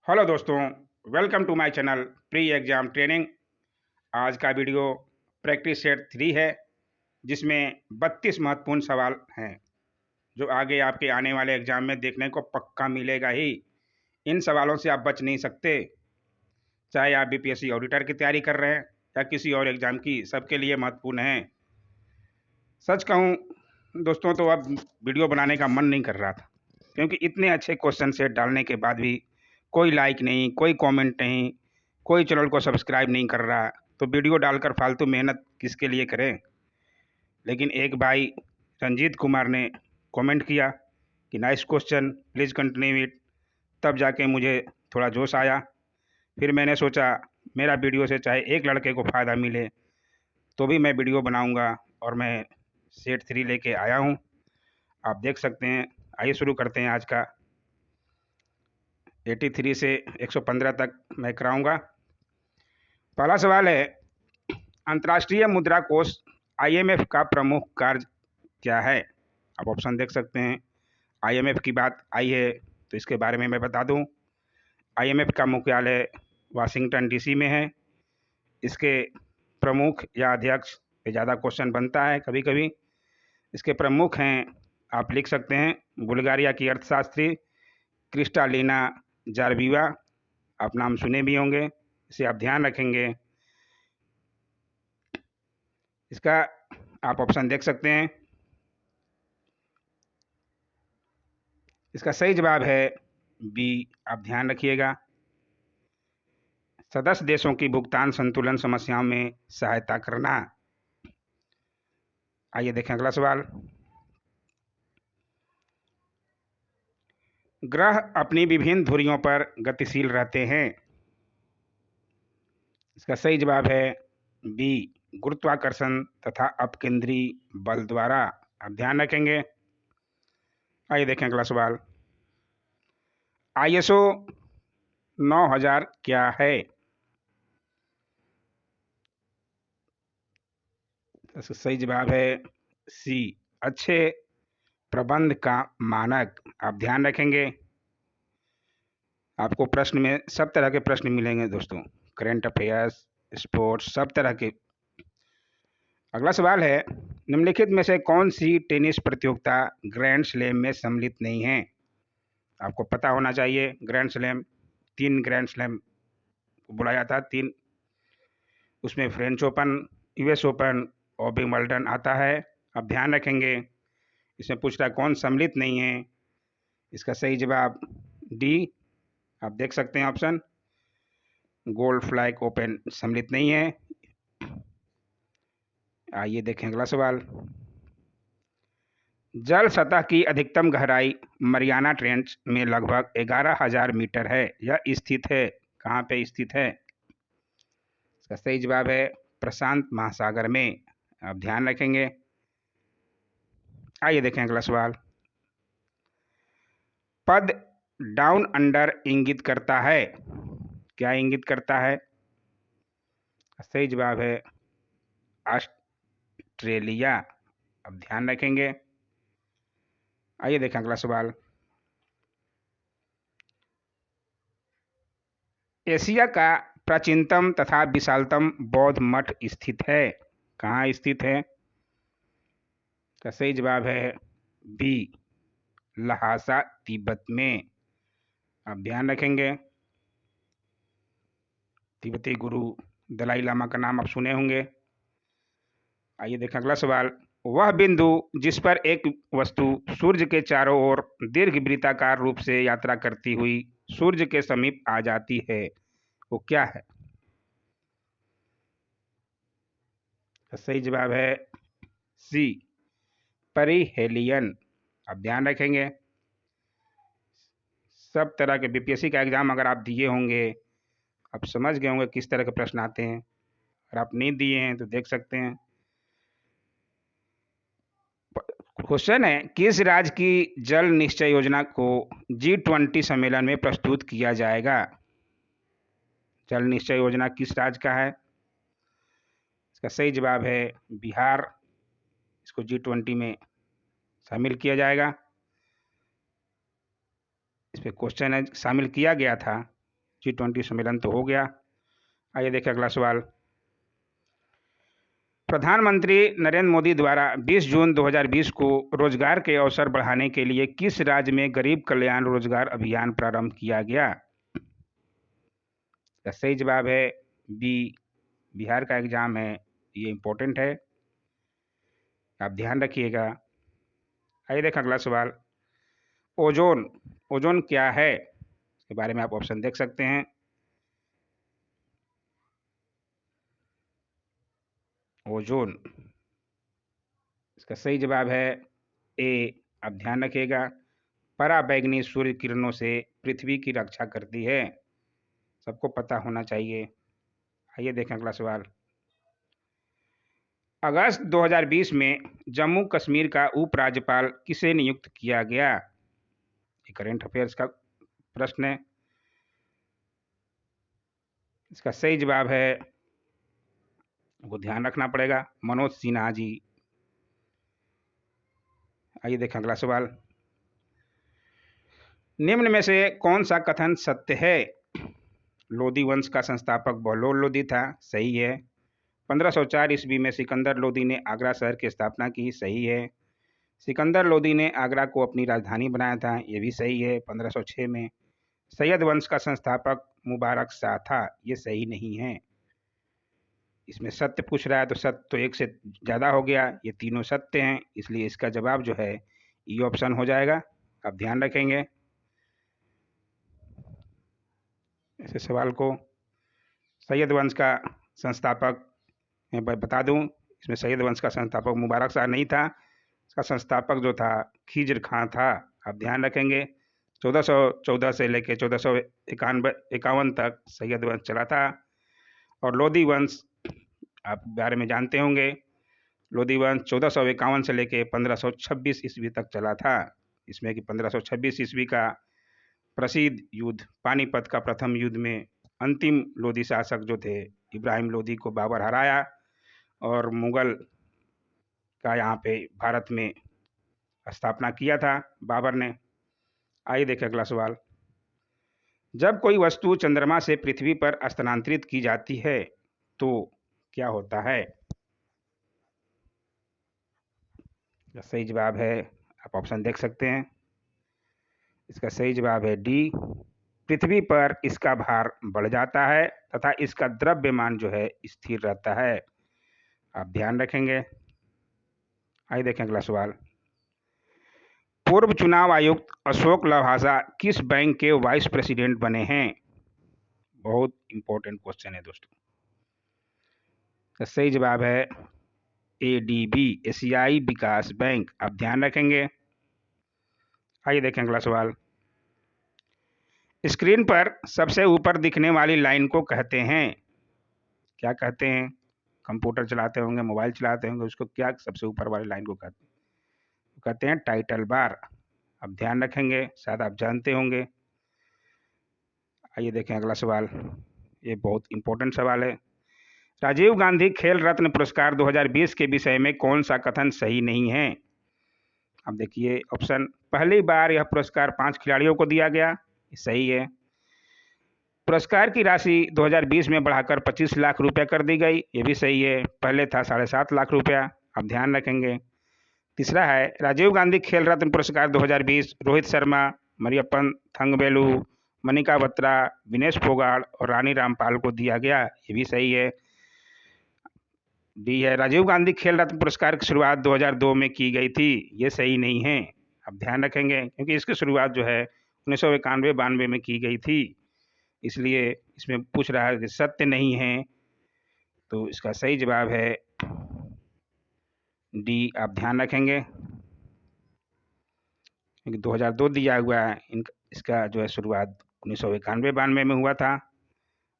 Hello दोस्तों, welcome to my channel pre exam training. आज का वीडियो प्रैक्टिस सेट 3 है, जिसमें 32 महत्वपूर्ण सवाल हैं, जो आगे आपके आने वाले एग्ज़ाम में देखने को पक्का मिलेगा ही। इन सवालों से आप बच नहीं सकते, चाहे आप बीपीएससी ऑडिटर की तैयारी कर रहे हैं या किसी और एग्ज़ाम की, सबके लिए महत्वपूर्ण हैं। सच कहूँ दोस्तों, तो अब वीडियो बनाने का मन नहीं कर रहा था, क्योंकि इतने अच्छे क्वेश्चन सेट डालने के बाद भी कोई लाइक नहीं, कोई कमेंट नहीं, कोई चैनल को सब्सक्राइब नहीं कर रहा, तो वीडियो डालकर फालतू मेहनत किसके लिए करें। लेकिन एक भाई रंजीत कुमार ने कमेंट किया कि nice question, please continue it. तब जाके मुझे थोड़ा जोश आया। फिर मैंने सोचा मेरा वीडियो से चाहे एक लड़के को फ़ायदा मिले तो भी मैं वीडियो बनाऊंगा, और मैं सेट 3 लेके आया हूँ। आप देख सकते हैं। आइए शुरू करते हैं आज का। 83 से 115 तक मैं कराऊंगा। पहला सवाल है, अंतर्राष्ट्रीय मुद्रा कोष आईएमएफ का प्रमुख कार्य क्या है। आप ऑप्शन देख सकते हैं। आईएमएफ की बात आई है तो इसके बारे में मैं बता दूं। आईएमएफ का मुख्यालय वाशिंगटन डीसी में है। इसके प्रमुख या अध्यक्ष पे ज़्यादा क्वेश्चन बनता है कभी कभी। इसके प्रमुख हैं, आप लिख सकते हैं, बुल्गारिया की अर्थशास्त्री क्रिस्टालिना जार्बीवा। आप नाम सुने भी होंगे, इसे आप ध्यान रखेंगे। इसका आप ऑप्शन देख सकते हैं। इसका सही जवाब है बी। आप ध्यान रखिएगा, सदस्य देशों की भुगतान संतुलन समस्याओं में सहायता करना। आइए देखें अगला सवाल। ग्रह अपनी विभिन्न धुरियों पर गतिशील रहते हैं। इसका सही जवाब है बी, गुरुत्वाकर्षण तथा अपकेंद्री बल द्वारा। आप ध्यान रखेंगे। आइए देखें अगला सवाल। आईएसओ 9000 क्या है। इसका सही जवाब है सी, अच्छे प्रबंध का मानक। आप ध्यान रखेंगे। आपको प्रश्न में सब तरह के प्रश्न मिलेंगे दोस्तों, करंट अफेयर्स, स्पोर्ट्स, सब तरह के। अगला सवाल है, निम्नलिखित में से कौन सी टेनिस प्रतियोगिता ग्रैंड स्लैम में सम्मिलित नहीं है। आपको पता होना चाहिए, ग्रैंड स्लैम 3 ग्रैंड स्लैम बोला जाता है, 3। उसमें फ्रेंच ओपन, यूएस ओपन और विंबलडन आता है। आप ध्यान रखेंगे। इसमें पूछ रहा है कौन सम्मिलित नहीं है। इसका सही जवाब डी। आप देख सकते हैं ऑप्शन, गोल्ड फ्लैग ओपन सम्मिलित नहीं है। आइए देखें अगला सवाल। जल सतह की अधिकतम गहराई मरियाना ट्रेंच में लगभग 11,000 मीटर है। यह स्थित है, कहाँ पे स्थित है। इसका सही जवाब है प्रशांत महासागर में। आप ध्यान रखेंगे। आइए देखें अगला सवाल। पद डाउन अंडर इंगित करता है। क्या इंगित करता है। सही जवाब है ऑस्ट्रेलिया। अब ध्यान रखेंगे। आइए देखें अगला सवाल। एशिया का प्राचीनतम तथा विशालतम बौद्ध मठ स्थित है। कहाँ स्थित है। का सही जवाब है बी, लहासा तिब्बत में। आप ध्यान रखेंगे। तिब्बती गुरु दलाई लामा का नाम आप सुने होंगे। आइए देखें अगला सवाल। वह बिंदु जिस पर एक वस्तु सूर्य के चारों ओर दीर्घ वृत्ताकार रूप से यात्रा करती हुई सूर्य के समीप आ जाती है, वो क्या है। सही जवाब है सी, परिहेलियन। आप ध्यान रखेंगे। सब तरह के बीपीएससी का एग्जाम अगर आप दिए होंगे, आप समझ गए होंगे किस तरह के प्रश्न आते हैं। अगर आप नहीं दिए हैं तो देख सकते हैं। क्वेश्चन है, किस राज्य की जल निश्चय योजना को G20 सम्मेलन में प्रस्तुत किया जाएगा। जल निश्चय योजना किस राज्य का है। इसका सही जवाब है बिहार। इसको G20 में शामिल किया जाएगा। इस पे क्वेश्चन है, शामिल किया गया था G20 सम्मेलन तो हो गया। आइए देखें अगला सवाल। प्रधानमंत्री नरेंद्र मोदी द्वारा 20 जून 2020 को रोजगार के अवसर बढ़ाने के लिए किस राज्य में गरीब कल्याण रोजगार अभियान प्रारंभ किया गया? तो सही जवाब है बी, बिहार का एग्जाम है, ये इंपॉर्टेंट है, आप ध्यान रखिएगा। आइए देखें अगला सवाल। ओजोन, ओजोन क्या है, इसके बारे में आप ऑप्शन देख सकते हैं। ओजोन, इसका सही जवाब है ए, आप ध्यान रखिएगा, पराबैंगनी सूर्य किरणों से पृथ्वी की रक्षा करती है, सबको पता होना चाहिए। आइए देखें अगला सवाल। अगस्त 2020 में जम्मू कश्मीर का उपराज्यपाल किसे नियुक्त किया गया? ये करंट अफेयर्स का प्रश्न है। इसका सही जवाब है, आपको ध्यान रखना पड़ेगा, मनोज सिन्हा जी। आइए देखें अगला सवाल। निम्न में से कौन सा कथन सत्य है? लोदी वंश का संस्थापक बहलोल लोदी था, सही है। 1504 ईस्वी में सिकंदर लोदी ने आगरा शहर की स्थापना की, सही है। सिकंदर लोदी ने आगरा को अपनी राजधानी बनाया था, ये भी सही है। 1506 में सैयद वंश का संस्थापक मुबारक शाह था, ये सही नहीं है। इसमें सत्य पूछ रहा है तो सत्य तो एक से ज़्यादा हो गया, ये तीनों सत्य हैं, इसलिए इसका जवाब जो है ये ऑप्शन हो जाएगा, आप ध्यान रखेंगे ऐसे सवाल को। सैयद वंश का संस्थापक मैं बता दूं, इसमें सैयद वंश का संस्थापक मुबारक शाह नहीं था, इसका संस्थापक जो था खिज्र खां था, आप ध्यान रखेंगे। 1414 से लेकर 1451 तक सैयद वंश चला था। और लोदी वंश आप बारे में जानते होंगे, लोदी वंश 1451 से लेकर 1526 ईस्वी तक चला था। इसमें कि 1526 ईस्वी का प्रसिद्ध युद्ध पानीपत का प्रथम युद्ध में अंतिम लोदी शासक जो थे इब्राहिम लोदी को बाबर हराया और मुगल का यहाँ पे भारत में स्थापना किया था बाबर ने। आइए देखें अगला सवाल। जब कोई वस्तु चंद्रमा से पृथ्वी पर स्थानांतरित की जाती है तो क्या होता है? सही जवाब है, आप ऑप्शन देख सकते हैं, इसका सही जवाब है डी, पृथ्वी पर इसका भार बढ़ जाता है तथा इसका द्रव्यमान जो है स्थिर रहता है, आप ध्यान रखेंगे। आइए देखें अगला सवाल। पूर्व चुनाव आयुक्त अशोक लवासा किस बैंक के वाइस प्रेसिडेंट बने हैं? बहुत इंपॉर्टेंट क्वेश्चन है दोस्तों। तो सही जवाब है एडीबी, एशियाई विकास बैंक, आप ध्यान रखेंगे। आइए देखें अगला सवाल। स्क्रीन पर सबसे ऊपर दिखने वाली लाइन को कहते हैं, क्या कहते हैं? कंप्यूटर चलाते होंगे, मोबाइल चलाते होंगे, उसको क्या सबसे ऊपर वाली लाइन को कहते हैं? कहते हैं टाइटल बार, आप ध्यान रखेंगे, शायद आप जानते होंगे। आइए देखें अगला सवाल, ये बहुत इंपॉर्टेंट सवाल है। राजीव गांधी खेल रत्न पुरस्कार 2020 के विषय में कौन सा कथन सही नहीं है? अब देखिए ऑप्शन, पहली बार यह पुरस्कार 5 खिलाड़ियों को दिया गया, सही है। पुरस्कार की राशि 2020 में बढ़ाकर 25 लाख रुपया कर दी गई, ये भी सही है, पहले था 7.5 लाख रुपया, आप ध्यान रखेंगे। तीसरा है राजीव गांधी खेल रत्न पुरस्कार 2020 रोहित शर्मा, मरियप्पन थंगवेलु, मनिका बत्रा, विनेश फोगाट और रानी रामपाल को दिया गया, ये भी सही है। डी है राजीव गांधी खेल रत्न पुरस्कार की शुरुआत 2002 में की गई थी, ये सही नहीं है, आप ध्यान रखेंगे, क्योंकि इसकी शुरुआत जो है 1991-92 में की गई थी, इसलिए इसमें पूछ रहा है कि सत्य नहीं है, तो इसका सही जवाब है डी, आप ध्यान रखेंगे, क्योंकि 2002 दिया हुआ है, इसका जो है शुरुआत 1991-92 में हुआ था।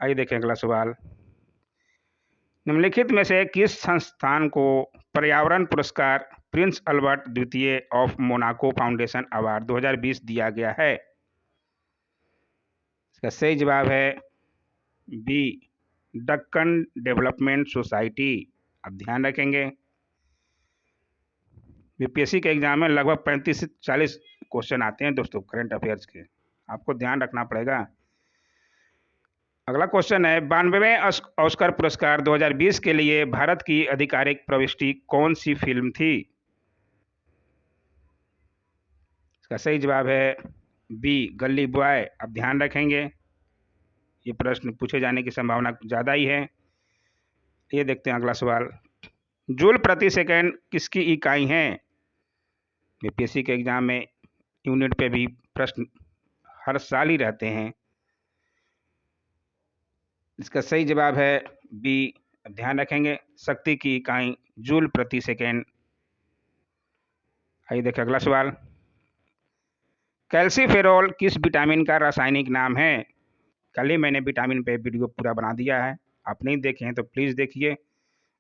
आइए देखें अगला सवाल। निम्नलिखित में से किस संस्थान को पर्यावरण पुरस्कार प्रिंस अल्बर्ट द्वितीय ऑफ मोनाको फाउंडेशन अवार्ड 2020 दिया गया है? इसका सही जवाब है बी, दक्कन डेवलपमेंट सोसाइटी, आप ध्यान रखेंगे। बीपीएससी के एग्जाम में लगभग 35 से 40 क्वेश्चन आते हैं दोस्तों करंट अफेयर्स के, आपको ध्यान रखना पड़ेगा। अगला क्वेश्चन है 92वें ऑस्कर पुरस्कार 2020 के लिए भारत की आधिकारिक प्रविष्टि कौन सी फिल्म थी? इसका सही जवाब है बी गली बॉय। अब ध्यान रखेंगे, ये प्रश्न पूछे जाने की संभावना ज़्यादा ही है। ये देखते हैं अगला सवाल, जूल प्रति सेकंड किसकी इकाई है? बीपीएससी के एग्जाम में यूनिट पे भी प्रश्न हर साल ही रहते हैं। इसका सही जवाब है बी। ध्यान रखेंगे, शक्ति की इकाई जूल प्रति सेकेंड। आइए देखें अगला सवाल, कैल्सीफेरॉल किस विटामिन का रासायनिक नाम है? कल ही मैंने विटामिन पे वीडियो पूरा बना दिया है, आप नहीं देखे हैं तो प्लीज़ देखिए,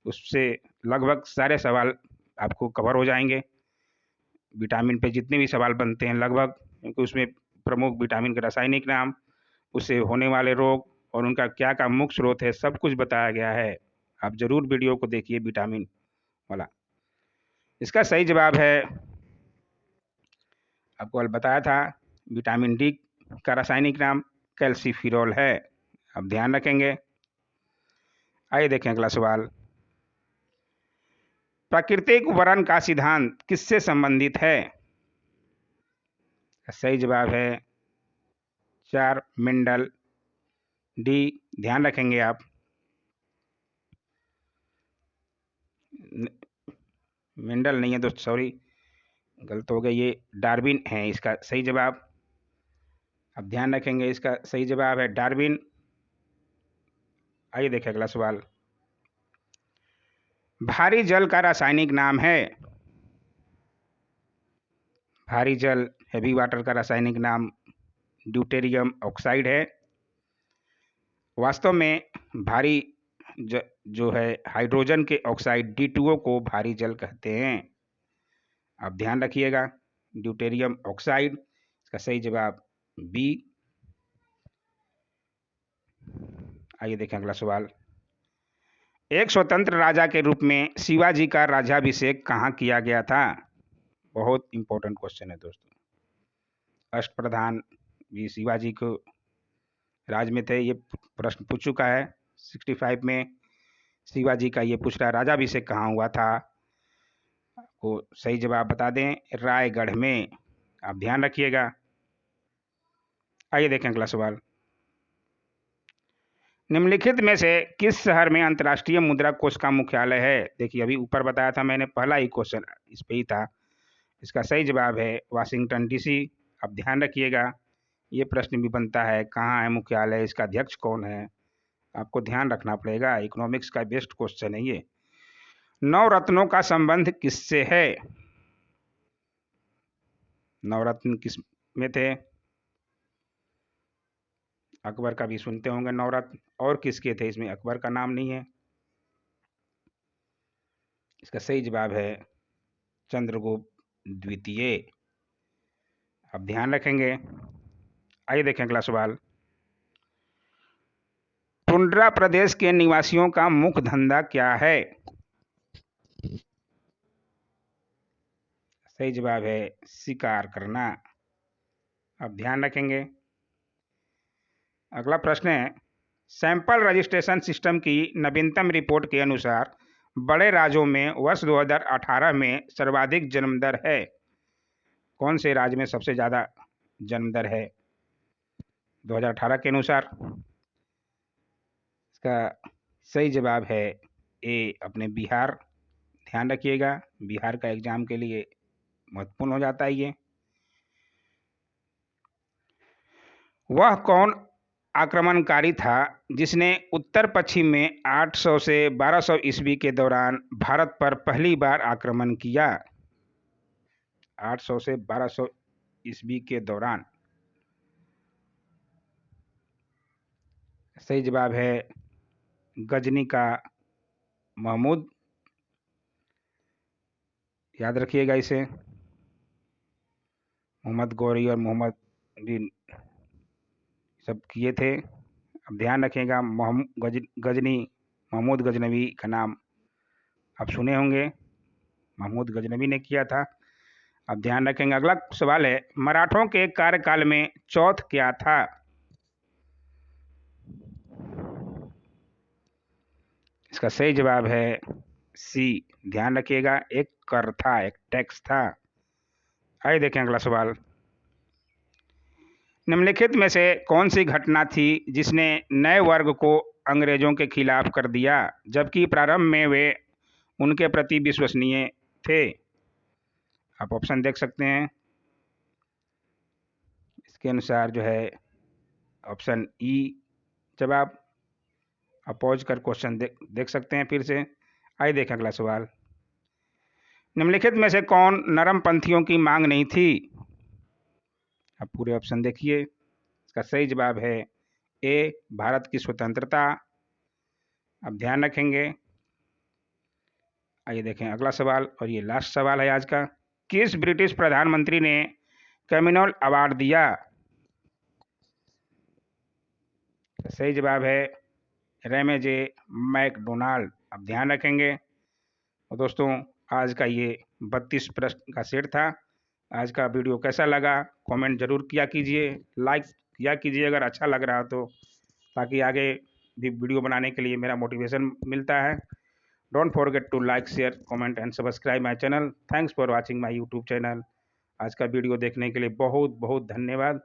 उससे लगभग सारे सवाल आपको कवर हो जाएंगे। विटामिन पे जितने भी सवाल बनते हैं लगभग, क्योंकि उसमें प्रमुख विटामिन के रासायनिक नाम, उससे होने वाले रोग और उनका क्या का मुख्य स्रोत है, सब कुछ बताया गया है। आप ज़रूर वीडियो को देखिए विटामिन वाला। इसका सही जवाब है, आपको कल बताया था, विटामिन डी का रासायनिक नाम कैल्सीफेरॉल है। अब ध्यान रखेंगे। आइए देखें अगला सवाल, प्राकृतिक वरण का सिद्धांत किससे संबंधित है? सही जवाब है 4 मेंडल। डी ध्यान रखेंगे आप, मेंडल नहीं है दोस्त, सॉरी गलत हो गया, ये डार्विन है इसका सही जवाब। अब ध्यान रखेंगे, इसका सही जवाब है डार्विन। आइए देखें अगला सवाल, भारी जल का रासायनिक नाम है? भारी जल हैवी वाटर का रासायनिक नाम ड्यूटेरियम ऑक्साइड है। वास्तव में भारी जो है हाइड्रोजन के ऑक्साइड D2O को भारी जल कहते हैं। आप ध्यान रखिएगा, ड्यूटेरियम ऑक्साइड। इसका सही जवाब बी। आइए देखें अगला सवाल, एक स्वतंत्र राजा के रूप में शिवाजी का राज्याभिषेक कहाँ किया गया था? बहुत इंपॉर्टेंट क्वेश्चन है दोस्तों। अष्टप्रधान भी शिवाजी को राज में थे, ये प्रश्न पूछ चुका है 65 में। शिवाजी का ये पूछ रहा है राज्याभिषेक कहाँ हुआ था? आपको सही जवाब बता दें, रायगढ़ में। आप ध्यान रखिएगा। आइए देखें अगला सवाल, निम्नलिखित में से किस शहर में अंतर्राष्ट्रीय मुद्रा कोष का मुख्यालय है? देखिए अभी ऊपर बताया था मैंने, पहला ही क्वेश्चन इस पे ही था। इसका सही जवाब है वाशिंगटन DC। अब ध्यान रखिएगा, ये प्रश्न भी बनता है कहाँ है मुख्यालय, इसका अध्यक्ष कौन है, आपको ध्यान रखना पड़ेगा। इकोनॉमिक्स का बेस्ट क्वेश्चन है ये। नवरत्नों का संबंध किससे है? नवरत्न किस में थे? अकबर का भी सुनते होंगे नवरत्न, और किसके थे इसमें? अकबर का नाम नहीं है। इसका सही जवाब है चंद्रगुप्त द्वितीय। अब ध्यान रखेंगे। आइए देखें अगला सवाल, टुंड्रा प्रदेश के निवासियों का मुख्य धंधा क्या है? सही जवाब है शिकार करना। अब ध्यान रखेंगे। अगला प्रश्न है, सैंपल रजिस्ट्रेशन सिस्टम की नवीनतम रिपोर्ट के अनुसार बड़े राज्यों में वर्ष 2018 में सर्वाधिक जन्म दर है? कौन से राज्य में सबसे ज़्यादा जन्म दर है 2018 के अनुसार? इसका सही जवाब है ए अपने बिहार। ध्यान रखिएगा, बिहार का एग्जाम के लिए महत्वपूर्ण हो जाता है ये। वह कौन आक्रमणकारी था जिसने उत्तर पश्चिम में 800 से 1200 ईस्वी के दौरान भारत पर पहली बार आक्रमण किया? 800 से 1200 ईस्वी के दौरान। सही जवाब है गजनी का महमूद। याद रखिएगा इसे, मोहम्मद गौरी और मोहम्मद बिन सब किए थे। अब ध्यान रखिएगा, गजनी महमूद गजनवी का नाम आप सुने होंगे, महमूद गजनवी ने किया था। अब ध्यान रखेंगे। अगला सवाल है, मराठों के कार्यकाल में चौथ क्या था? इसका सही जवाब है सी। ध्यान रखिएगा, एक कर था, एक टैक्स था। आइए देखें अगला सवाल। निम्नलिखित में से कौन सी घटना थी जिसने नए वर्ग को अंग्रेजों के खिलाफ कर दिया, जबकि प्रारंभ में वे उनके प्रति विश्वसनीय थे? आप ऑप्शन देख सकते हैं। इसके अनुसार जो है ऑप्शन ई जवाब। आप पॉज कर क्वेश्चन देख सकते हैं फिर से। आइए देखें अगला सवाल। निम्नलिखित में से कौन नरमपंथियों की मांग नहीं थी? आप पूरे ऑप्शन देखिए। इसका सही जवाब है ए, भारत की स्वतंत्रता। अब ध्यान रखेंगे। आइए देखें अगला सवाल, और ये लास्ट सवाल है आज का। किस ब्रिटिश प्रधानमंत्री ने कम्युनल अवार्ड दिया? सही जवाब है रेमे जे मैकडोनाल्ड। अब ध्यान रखेंगे। और दोस्तों, आज का ये 32 प्रश्न का सेट था। आज का वीडियो कैसा लगा कमेंट जरूर किया कीजिए, लाइक किया कीजिए अगर अच्छा लग रहा हो तो, ताकि आगे भी वीडियो बनाने के लिए मेरा मोटिवेशन मिलता है। Don't forget to like, share, comment and subscribe my channel. Thanks for watching my YouTube channel. आज का वीडियो देखने के लिए बहुत बहुत धन्यवाद।